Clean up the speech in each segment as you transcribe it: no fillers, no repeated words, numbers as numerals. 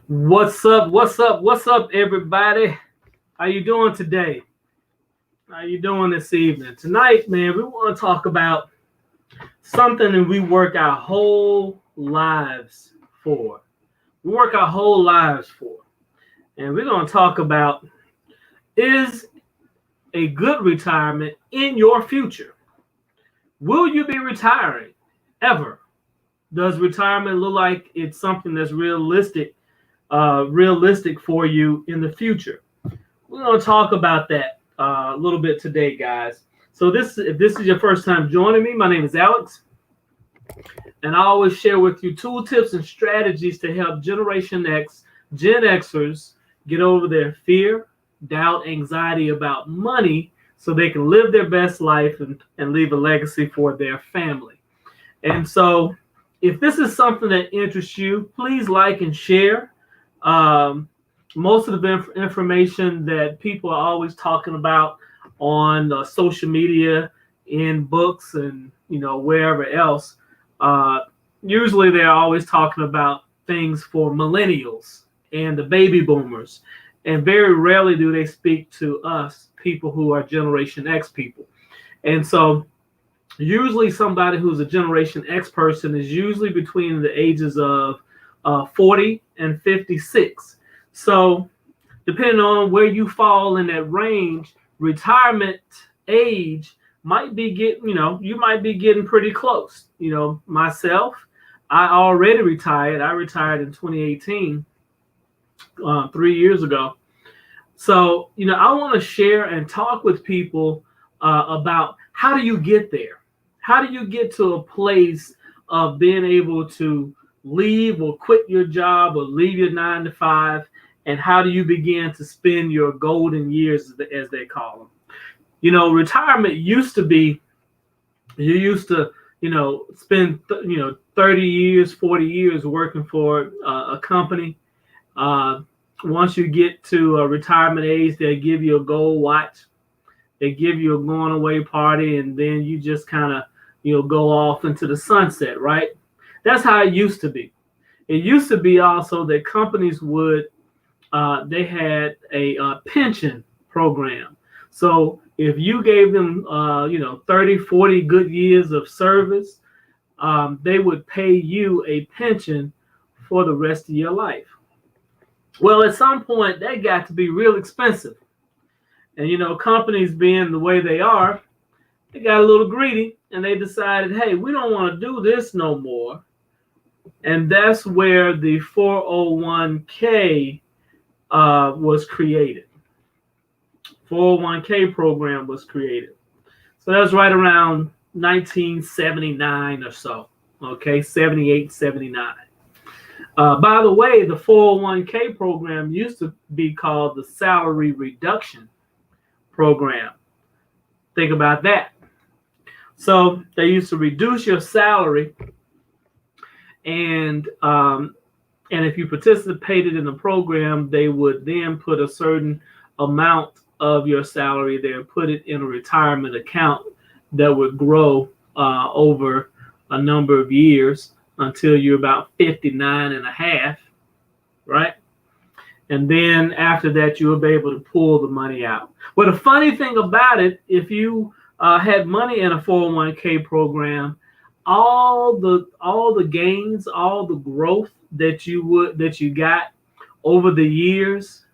What's up? What's up? What's up, everybody? How you doing today? How you doing this evening? Tonight, man, we want to talk about something that we work our whole lives for. We work our whole lives for. And we're going to talk about, is a good retirement in your future? Will you be retiring ever? Does retirement look like it's something that's realistic for you in the future? We're going to talk about that a little bit today, guys. So if this is your first time joining me, my name is Alex, and I always share with you tool tips and strategies to help Generation X, Gen Xers get over their fear, doubt, anxiety about money so they can live their best life and leave a legacy for their family. And so if this is something that interests you, please like and share. Most of the information that people are always talking about on social media, in books, and wherever else, usually they're always talking about things for millennials and the baby boomers, and very rarely do they speak to us, people who are Generation X people. And so usually somebody who's a Generation X person is usually between the ages of 40 and 56. So depending on where you fall in that range, retirement age might be you might be getting pretty close. Myself, I already retired. I retired in 2018, 3 years ago. So, I want to share and talk with people about how do you get there? How do you get to a place of being able to leave or quit your job or leave your 9 to 5? And how do you begin to spend your golden years, as they call them? Retirement used to be, you used to, spend, 30 years, 40 years working for a company. Once you get to a retirement age, they give you a gold watch. They give you a going away party, and then you just kind of, go off into the sunset, right? That's how it used to be. It used to be also that companies they had a pension program. So if you gave them, 30, 40 good years of service, they would pay you a pension for the rest of your life. Well, at some point, that got to be real expensive. And, companies being the way they are, they got a little greedy and they decided, hey, we don't want to do this no more. And that's where the 401k was created. 401k program was created. So that was right around 1979 or so. Okay, 78, 79. By the way, the 401k program used to be called the salary reduction program. Think about that. So they used to reduce your salary, and if you participated in the program, they would then put a certain amount of your salary there, put it in a retirement account that would grow over a number of years until you're about 59 and a half, right? And then after that, you'll be able to pull the money out. Well, the funny thing about it, if you had money in a 401k program, all the gains, all the growth that you got over the years,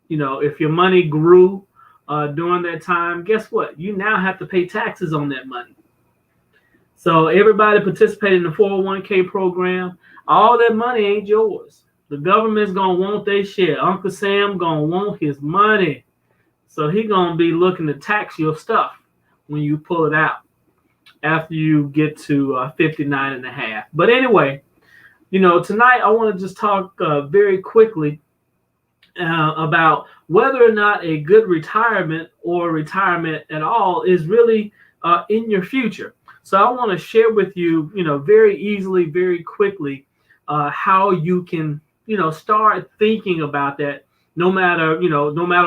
if your money grew during that time, guess what? You now have to pay taxes on that money. So everybody participating in the 401k program, all that money ain't yours. The government's gonna want their share. Uncle Sam gonna want his money. So he gonna be looking to tax your stuff when you pull it out after you get to 59 and a half. But anyway, tonight I want to just talk very quickly about whether or not a good retirement or retirement at all is really in your future. So I want to share with you, very easily, very quickly, how you can, start thinking about that. No matter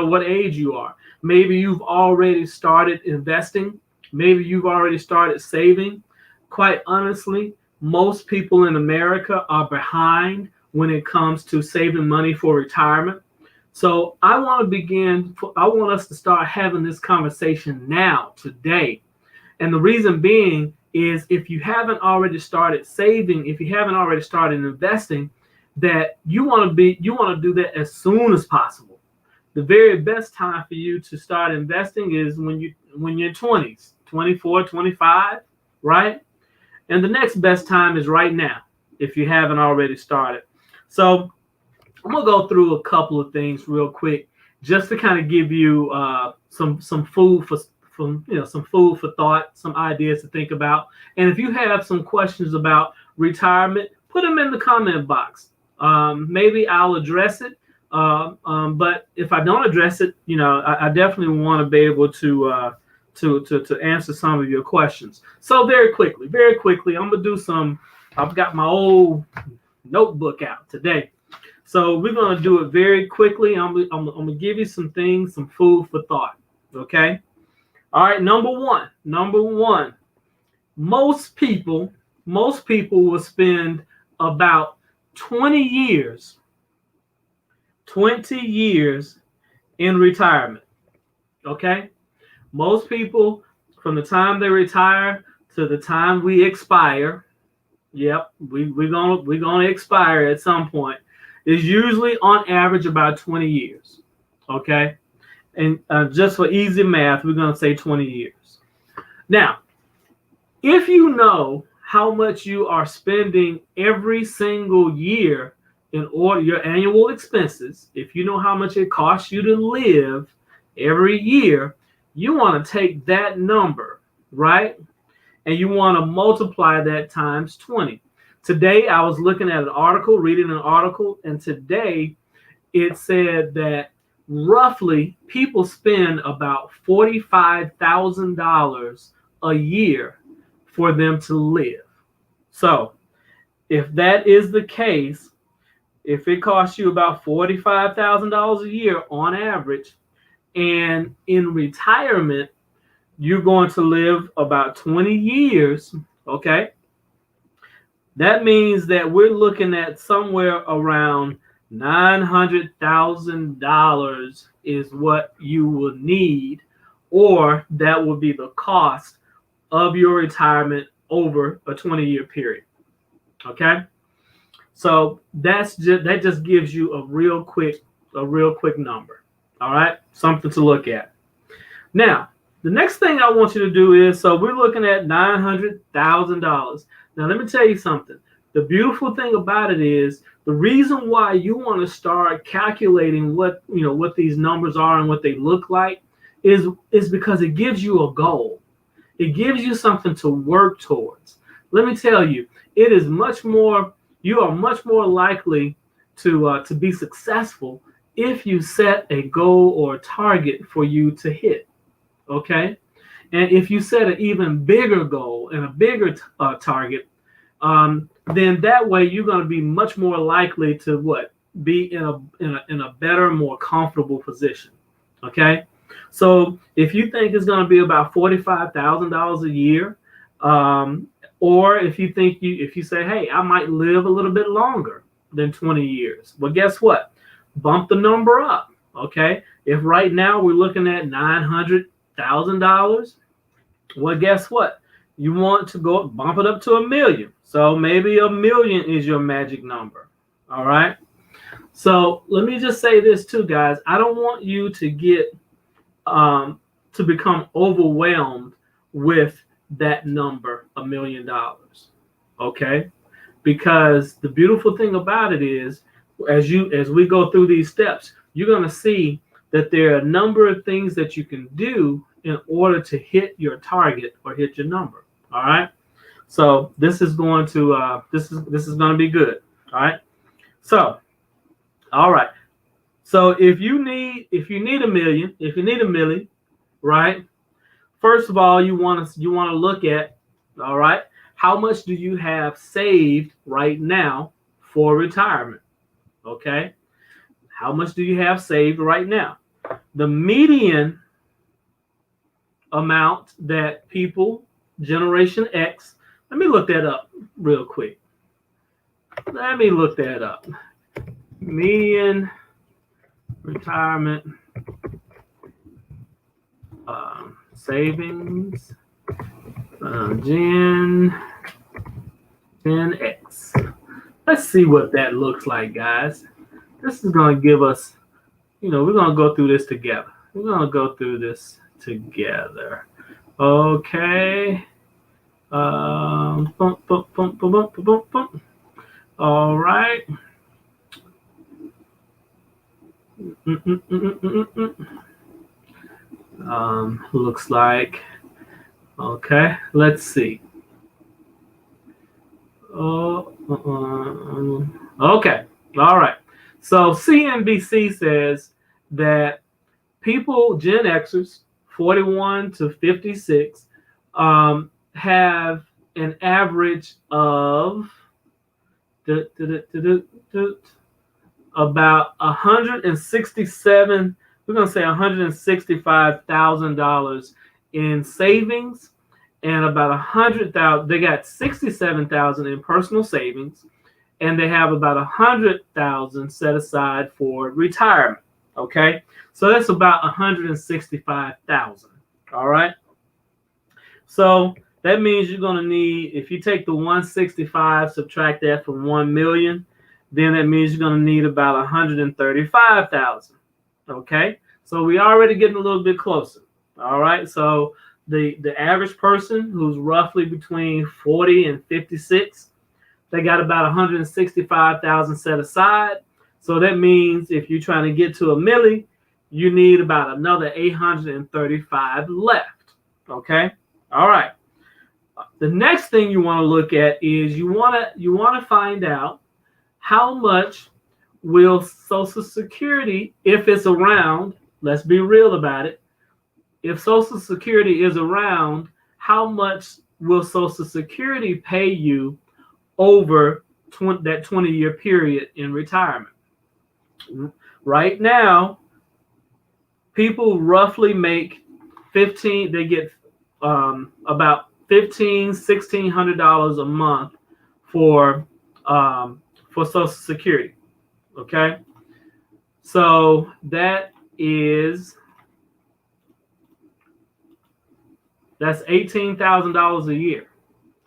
what age you are. Maybe you've already started investing. Maybe you've already started saving. Quite honestly, most people in America are behind when it comes to saving money for retirement. So I want us to start having this conversation now, today. And the reason being is if you haven't already started saving, if you haven't already started investing, that you want to do that as soon as possible. The very best time for you to start investing is when you're 20s, 24, 25, right? And the next best time is right now, if you haven't already started. So I'm gonna go through a couple of things real quick, just to kind of give you some food for some food for thought, some ideas to think about. And if you have some questions about retirement, put them in the comment box. Maybe I'll address it. But if I don't address it, I definitely want to be able to answer some of your questions. So very quickly, I'm gonna do some. I've got my old notebook out today, so we're gonna do it very quickly. I'm gonna give you some things, some food for thought. Okay. All right. Number one. Most people will spend about 20 years in retirement. Okay. Most people, from the time they retire to the time we expire, yep, we're gonna expire at some point, is usually on average about 20 years. Okay. And just for easy math, we're gonna say 20 years. Now, if you know how much you are spending every single year in order your annual expenses, if you know how much it costs you to live every year, you want to take that number, right? And you want to multiply that times 20. Today, I was looking at reading an article, and today it said that roughly people spend about $45,000 a year for them to live. So if that is the case, if it costs you about $45,000 a year on average, and in retirement, you're going to live about 20 years, okay? That means that we're looking at somewhere around $900,000 is what you will need, or that will be the cost of your retirement over a 20-year period. Okay? So that just gives you a real quick number. All right? Something to look at. Now, the next thing I want you to do is, so we're looking at $900,000. Now, let me tell you something. The beautiful thing about it is the reason why you want to start calculating what these numbers are and what they look like is because it gives you a goal. It gives you something to work towards. Let me tell you, you are much more likely to be successful if you set a goal or a target for you to hit. Okay? And if you set an even bigger goal and a bigger target, then that way you're going to be much more likely to be in a better, more comfortable position. Okay, so if you think it's going to be about $45,000 a year, or if you say, hey, I might live a little bit longer than 20 years, well, guess what? Bump the number up. Okay, if right now we're looking at $900,000, well, guess what? You want to go bump it up to $1 million. So maybe $1 million is your magic number. All right. So let me just say this too, guys. I don't want you to get to become overwhelmed with that number, $1 million. Okay. Because the beautiful thing about it is, as we go through these steps, you're going to see that there are a number of things that you can do in order to hit your target or hit your number. All right. So this is going to this is going to be good. All right. So, all right. So if you need $1 million, right? First of all, you want to look at, all right, how much do you have saved right now for retirement? Okay. How much do you have saved right now? The median amount that people, Generation X, let me look that up real quick. Let me look that up. median retirement savings Gen X. Let's see what that looks like, guys. This is going to give us, we're going to go through this together. We're going to go through this together. Okay. All right. Looks like, okay, let's see. Okay, all right. So CNBC says that people, Gen Xers, 41 to 56, have an average of about 167. We're gonna say $165,000 in savings, and about 100,000. They got 67,000 in personal savings, and they have about 100,000 set aside for retirement. Okay, so that's about 165,000. All right. So that means you're gonna need, if you take the 165, subtract that from 1 million, then that means you're gonna need about 135,000. Okay, so we already getting a little bit closer. All right, so the average person who's roughly between 40 and 56, they got about 165,000 set aside. So that means if you're trying to get to $1 million, you need about another 835 left. Okay, all right. The next thing you want to look at is you want to find out how much will Social Security, if it's around, let's be real about it. If Social Security is around, how much will Social Security pay you over that 20-year period in retirement? Right now, people roughly make they get about $1,600 a month for Social Security. Okay, so that's $18,000 a year.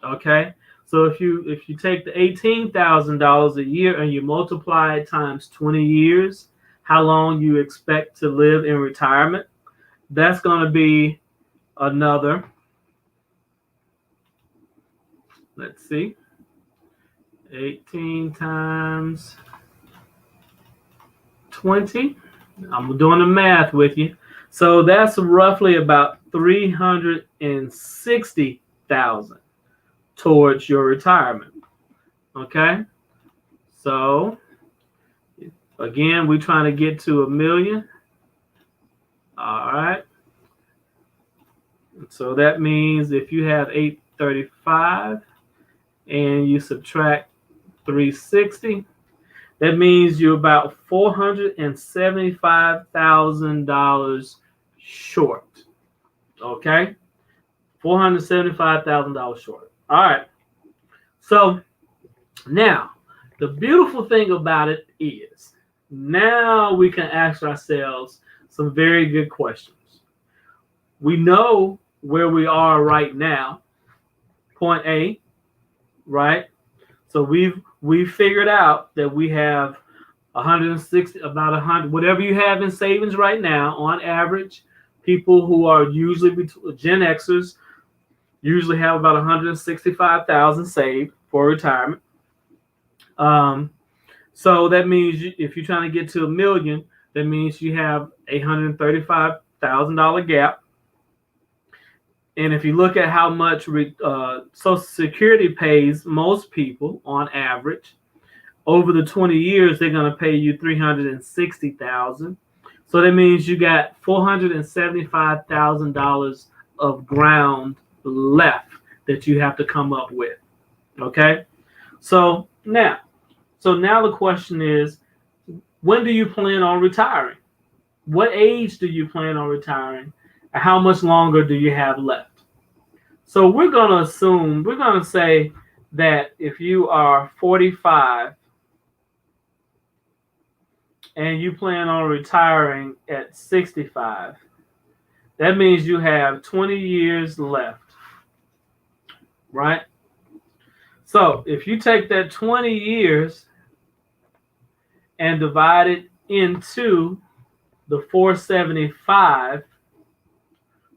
Okay, so if you take the $18,000 a year and you multiply it times 20 years, how long you expect to live in retirement, that's going to be another, let's see, 18 times 20. I'm doing the math with you. So that's roughly about 360,000 towards your retirement. Okay. So again, we're trying to get to $1 million. All right. So that means if you have 835 and you subtract 360, that means you're about $475,000 short. Okay? $475,000 short. All right. So now, the beautiful thing about it is now we can ask ourselves some very good questions. We know where we are right now, point A, right? So we've figured out that we have 160, about 100, whatever you have in savings right now, on average, people who are usually Gen Xers usually have about 165,000 saved for retirement. So that means if you're trying to get to $1 million, that means you have $835,000 gap. And if you look at how much Social Security pays most people on average, over the 20 years, they're going to pay you $360,000. So that means you got $475,000 of ground left that you have to come up with. Okay? So now the question is, when do you plan on retiring? What age do you plan on retiring? And how much longer do you have left? So we're going to say that if you are 45, and you plan on retiring at 65, that means you have 20 years left, right? So if you take that 20 years and divide it into the 475,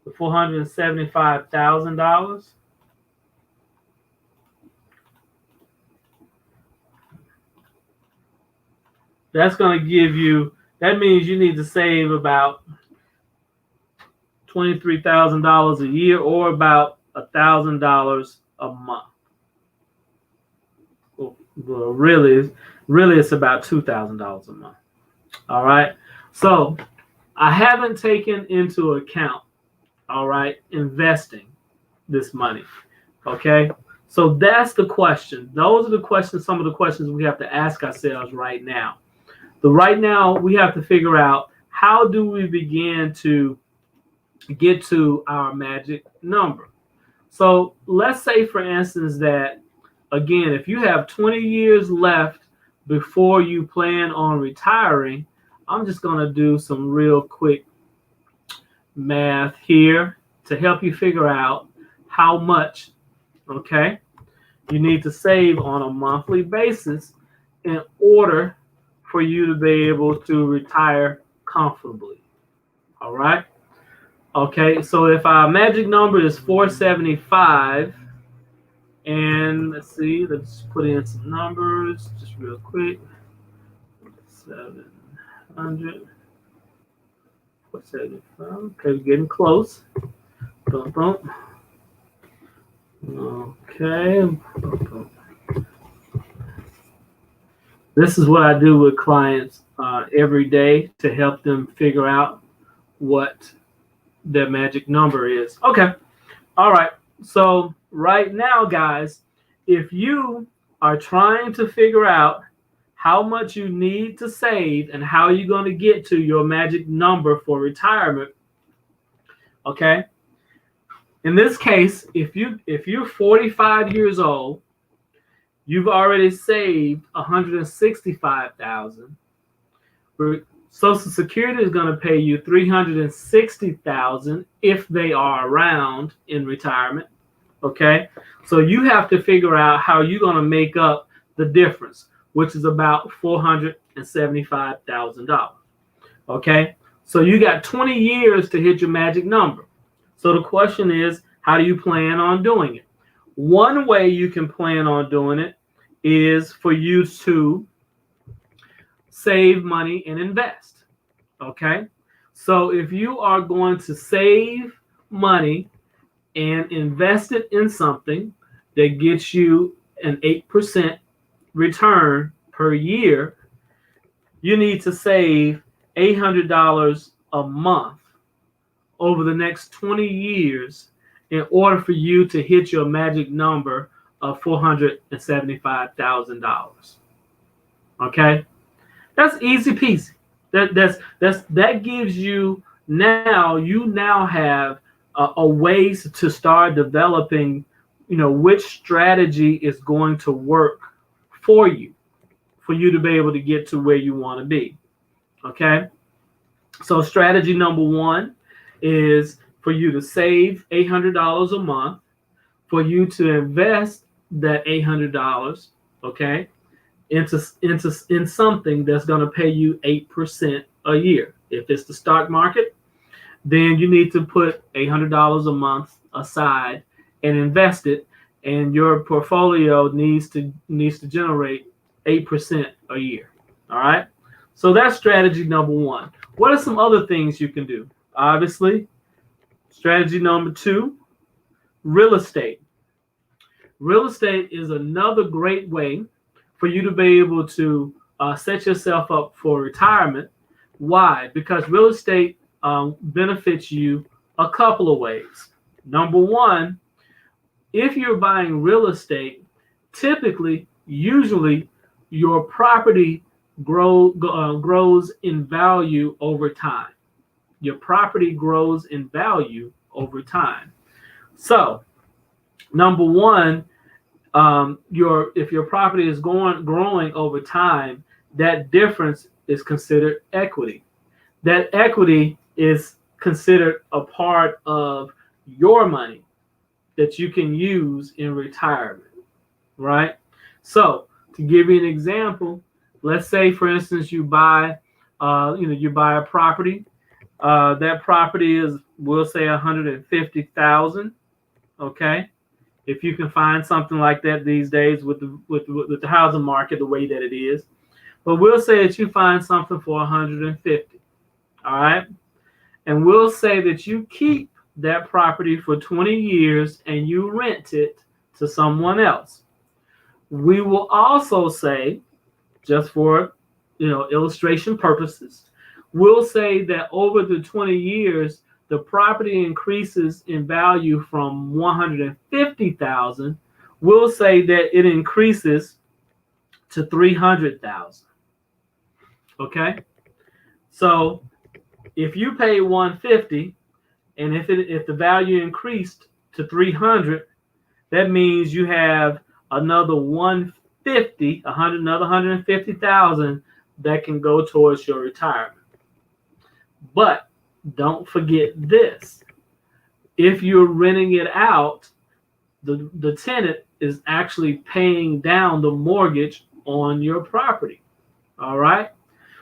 the $475,000, that's going to give you, that means you need to save about $23,000 a year, or about $1,000 a month. Well, really, it's about $2,000 a month. All right. So I haven't taken into account, all right, investing this money. Okay. So that's the question. Those are the questions, some of the questions we have to ask ourselves right now. Right now, we have to figure out, how do we begin to get to our magic number? So let's say, for instance, that, again, if you have 20 years left before you plan on retiring, I'm just going to do some real quick math here to help you figure out how much, okay, you need to save on a monthly basis in order for you to be able to retire comfortably. All right. Okay, so if our magic number is 475, and let's see, let's put in some numbers just real quick. 700, 475. Okay, we're getting close. Boom, boom. Okay. Boom, boom. This is what I do with clients every day to help them figure out what their magic number is. Okay. All right. So right now, guys, if you are trying to figure out how much you need to save and how you're going to get to your magic number for retirement, okay? In this case, if you're 45 years old, you've already saved $165,000. Social Security is going to pay you $360,000 if they are around in retirement. Okay, so you have to figure out how you're going to make up the difference, which is about $475,000. Okay, so you got 20 years to hit your magic number. So the question is, how do you plan on doing it? One way you can plan on doing it is for you to save money and invest. Okay, so if you are going to save money and invest it in something that gets you an 8% return per year, you need to save $800 a month over the next 20 years in order for you to hit your magic number of $475,000. Okay, that's easy peasy. That gives you now have a ways to start developing, which strategy is going to work for you to be able to get to where you want to be. Okay, so strategy number one is for you to save $800 a month, for you to invest that $800, okay, in something that's going to pay you 8% a year. If it's the stock market, then you need to put $800 a month aside and invest it, and your portfolio needs to generate 8% a year. All right. So that's strategy number one. What are some other things you can do? Obviously, strategy number two, real estate. Real estate is another great way for you to be able to set yourself up for retirement. Why? Because real estate benefits you a couple of ways. Number one, if you're buying real estate, usually your property grows in value over time. Your property grows in value over time. So, number one, if your property is growing over time, that difference is considered equity. That equity is considered a part of your money that you can use in retirement, right? So to give you an example, let's say, for instance, you buy a property. That property is, we'll say, 150,000. Okay, if you can find something like that these days with the housing market the way that it is. But we'll say that you find something for 150. All right, and we'll say that you keep that property for 20 years and you rent it to someone else. We will also say, just for illustration purposes, we'll say that over the 20 years, the property increases in value from 150,000. We'll say that it increases to 300,000. Okay, so if you pay 150, and if the value increased to 300, that means you have another 150, another 150,000 that can go towards your retirement. But don't forget this: if you're renting it out, the tenant is actually paying down the mortgage on your property. All right,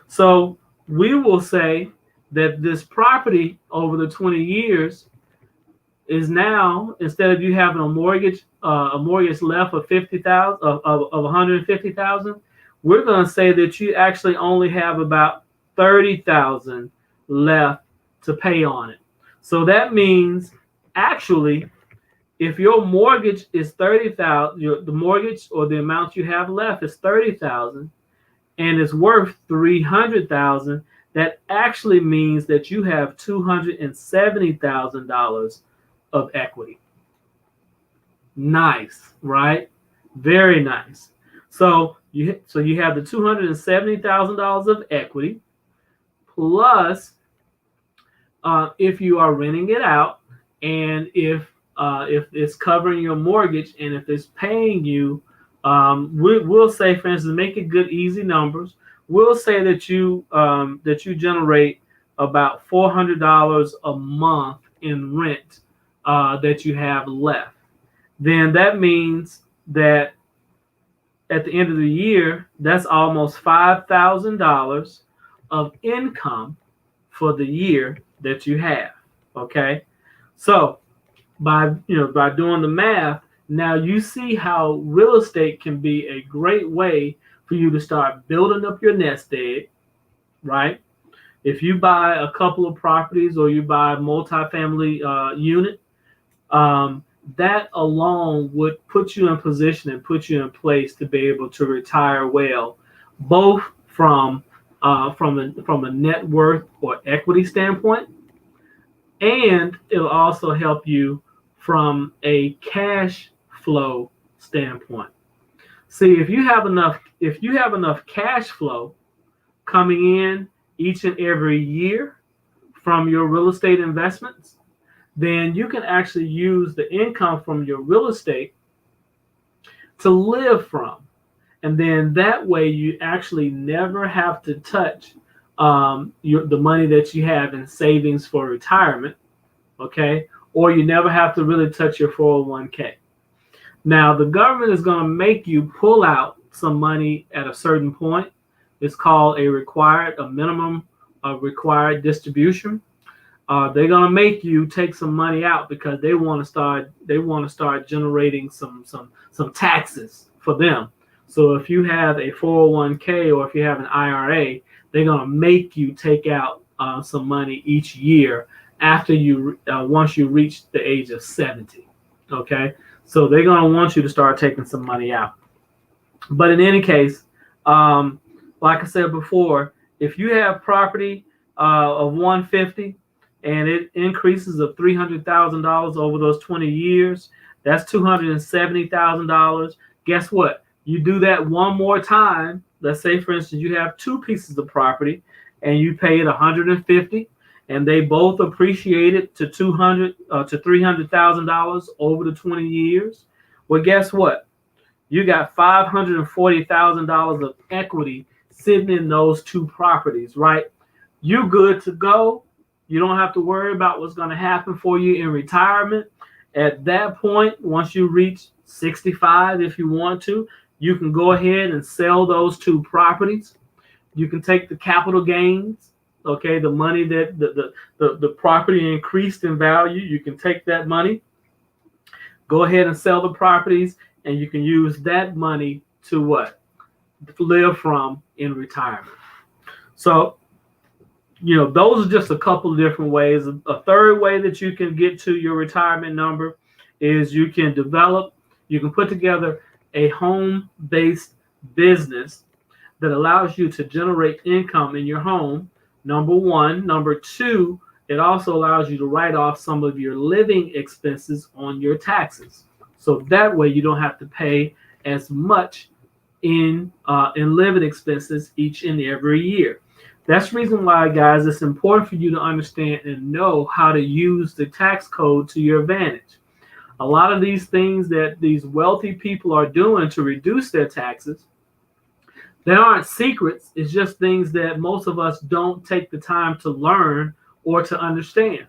so we will say that this property over the 20 years is now, instead of you having a mortgage left of 50,000 of 150,000, we're going to say that you actually only have about 30,000 left to pay on it. So that means, actually, if your mortgage is 30,000, the mortgage or the amount you have left is 30,000, and it's worth 300,000. That actually means that you have $270,000 of equity. Nice, right? Very nice. So you have the $270,000 of equity, plus if you are renting it out, and if it's covering your mortgage, and if it's paying you, we'll say, for instance, make it good, easy numbers. We'll say that you generate about $400 a month in rent that you have left. Then that means that at the end of the year, that's almost $5,000 of income for the year that you have. Okay, so by doing the math, now you see how real estate can be a great way for you to start building up your nest egg, right? If you buy a couple of properties or you buy a multifamily unit, that alone would put you in position and put you in place to be able to retire well, both from a net worth or equity standpoint, and it'll also help you from a cash flow standpoint. See, if you have enough cash flow coming in each and every year from your real estate investments, then you can actually use the income from your real estate to live from. And then that way you actually never have to touch the money that you have in savings for retirement, okay? Or you never have to really touch your 401k. Now, the government is going to make you pull out some money at a certain point. It's called a minimum required distribution. They're going to make you take some money out because they want to start generating some taxes for them. So if you have a 401k or if you have an IRA, they're going to make you take out some money each year after once you reach the age of 70. Okay, so they're going to want you to start taking some money out. But in any case, like I said before, if you have property of 150 and it increases of $300,000 over those 20 years, that's $270,000. Guess what? You do that one more time. Let's say, for instance, you have two pieces of property and you pay it $150, and they both appreciated to $300,000 over the 20 years. Well, guess what? You got $540,000 of equity sitting in those 2 properties, right? You good to go. You don't have to worry about what's going to happen for you in retirement. At that point, once you reach 65, if you want to, you can go ahead and sell those 2 properties. You can take the capital gains, okay, the money that the property increased in value. You can take that money, go ahead and sell the properties, and you can use that money to what? Live from in retirement. So, those are just a couple of different ways. A third way that you can get to your retirement number is you can put together a home-based business that allows you to generate income in your home, number one. Number two, it also allows you to write off some of your living expenses on your taxes. So that way you don't have to pay as much in living expenses each and every year. That's the reason why, guys, it's important for you to understand and know how to use the tax code to your advantage. A lot of these things that these wealthy people are doing to reduce their taxes, they aren't secrets. It's just things that most of us don't take the time to learn or to understand.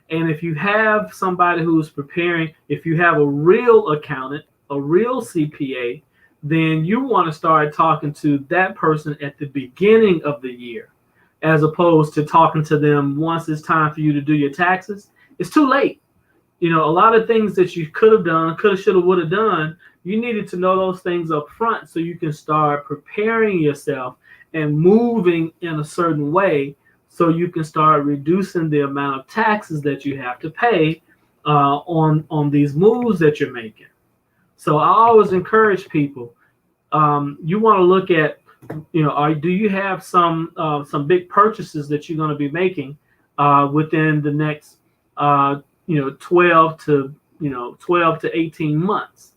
And if you have somebody who's preparing, if you have a real accountant, a real CPA, then you want to start talking to that person at the beginning of the year, as opposed to talking to them once it's time for you to do your taxes. It's too late. A lot of things that you could have done, could have, should have, would have done, you needed to know those things up front so you can start preparing yourself and moving in a certain way so you can start reducing the amount of taxes that you have to pay on these moves that you're making. So I always encourage people, you want to look at, do you have some big purchases that you're going to be making within the next 12 to 18 months.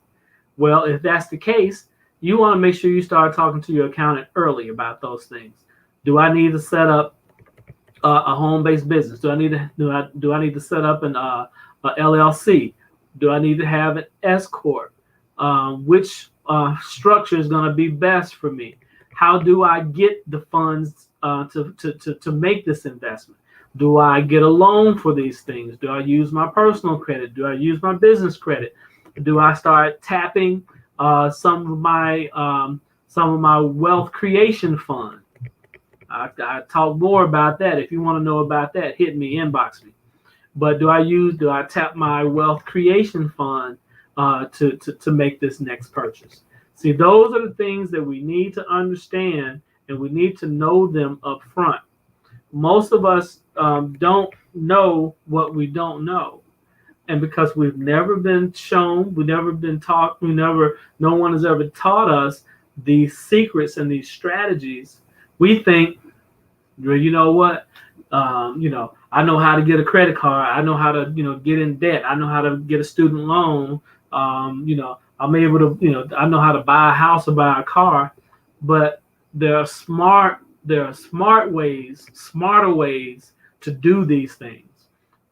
Well, if that's the case, you want to make sure you start talking to your accountant early about those things. Do I need to set up a home-based business? Do I need to set up an LLC? Do I need to have an S corp? Which structure is going to be best for me? How do I get the funds to make this investment? Do I get a loan for these things? Do I use my personal credit? Do I use my business credit? Do I start tapping some of my wealth creation fund? I talk more about that. If you want to know about that, hit me, inbox me. But do I tap my wealth creation fund to make this next purchase? See, those are the things that we need to understand, and we need to know them up front. Most of us don't know what we don't know. And because we've never been shown, we've never been taught, no one has ever taught us these secrets and these strategies, we think, well, you know what? I know how to get a credit card. I know how to, get in debt. I know how to get a student loan. I'm able to, I know how to buy a house or buy a car. But there are smarter ways to do these things.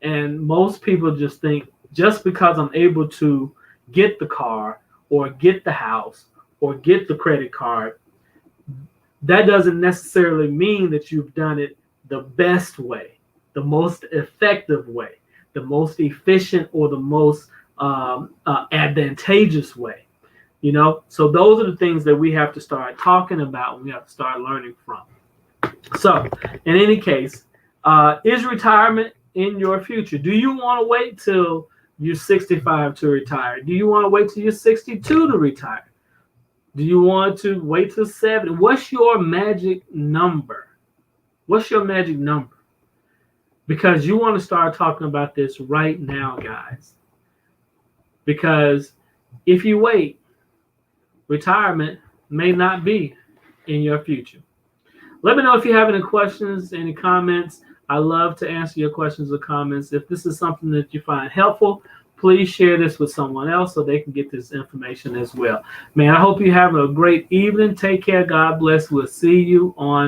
And most people just think, just because I'm able to get the car or get the house or get the credit card, that doesn't necessarily mean that you've done it the best way, the most effective way, the most efficient, or the most advantageous way. So those are the things that we have to start talking about, and we have to start learning from. So in any case, is retirement in your future? Do you want to wait till you're 65 to retire? Do you want to wait till you're 62 to retire? Do you want to wait till 70? What's your magic number? What's your magic number? Because you want to start talking about this right now, guys. Because if you wait, retirement may not be in your future. Let me know if you have any questions, any comments. I love to answer your questions or comments. If this is something that you find helpful, please share this with someone else so they can get this information as well. Man, I hope you have a great evening. Take care. God bless. We'll see you on